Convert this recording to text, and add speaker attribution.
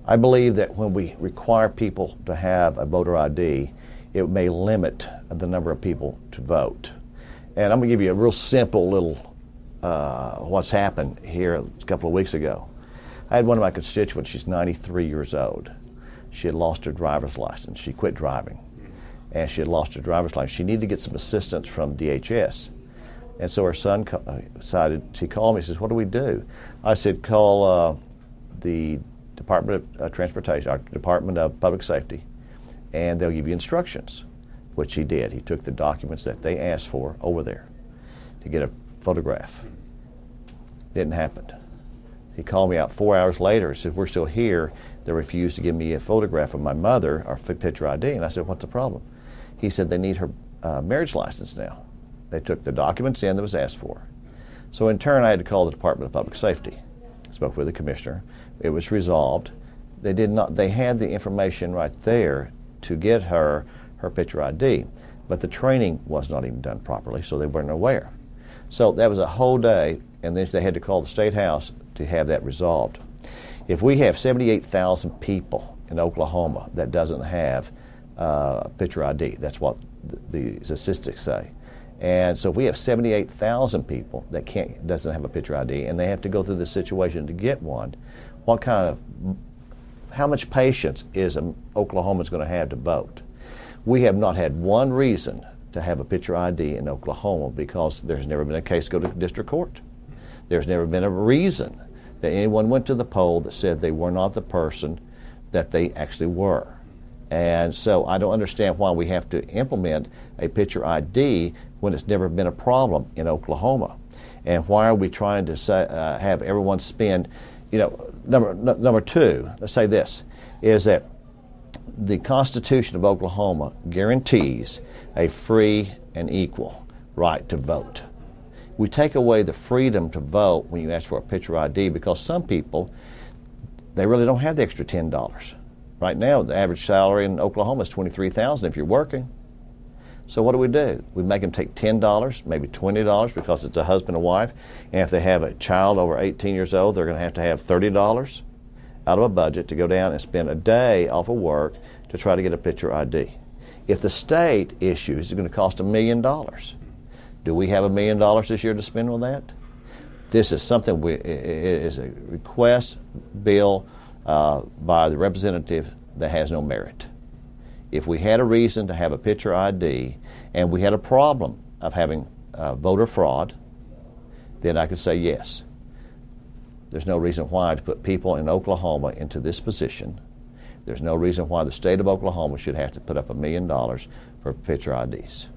Speaker 1: I believe that when we require people to have a voter ID, it may limit the number of people to vote. And I'm going to give you a real simple little what's happened here a couple of weeks ago. I had one of my constituents, she's 93 years old. She had lost her driver's license. She quit driving, and she had lost her driver's license. She needed to get some assistance from DHS. And so her son decided, he called me and says, what do we do? I said, call the Department of Transportation, our Department of Public Safety, and they'll give you instructions, which he did. He took the documents that they asked for over there to get a photograph. Didn't happen. He called me out 4 hours later and said, we're still here. They refused to give me a photograph of my mother, or picture ID. And I said, what's the problem? He said, they need her marriage license now. They took the documents in that was asked for. So in turn, I had to call the Department of Public Safety. I spoke with the commissioner. It was resolved. They had the information right there to get her picture ID, but the training was not even done properly, so they weren't aware. So that was a whole day, and then they had to call the State House to have that resolved. If we have 78,000 people in Oklahoma that doesn't have picture ID, that's what the statistics say. And so if we have 78,000 people that doesn't have a picture ID, and they have to go through this situation to get one, how much patience is Oklahomans going to have to vote? We have not had one reason to have a picture ID in Oklahoma because there's never been a case go to district court. There's never been a reason that anyone went to the poll that said they were not the person that they actually were. And so I don't understand why we have to implement a picture ID when it's never been a problem in Oklahoma. And why are we trying to have everyone spend, number two, let's say this, is that the Constitution of Oklahoma guarantees a free and equal right to vote. We take away the freedom to vote when you ask for a picture ID because some people, they really don't have the extra $10. Right now, the average salary in Oklahoma is $23,000 if you're working. So what do? We make them take $10, maybe $20 because it's a husband and wife, and if they have a child over 18 years old, they're going to have $30 out of a budget to go down and spend a day off of work to try to get a picture ID. If the state issues, it's going to cost $1 million. Do we have $1 million this year to spend on that? This is something it is a request bill by the representative that has no merit. If we had a reason to have a picture ID and we had a problem of having voter fraud, then I could say yes. There's no reason why to put people in Oklahoma into this position. There's no reason why the state of Oklahoma should have to put up $1 million for picture IDs.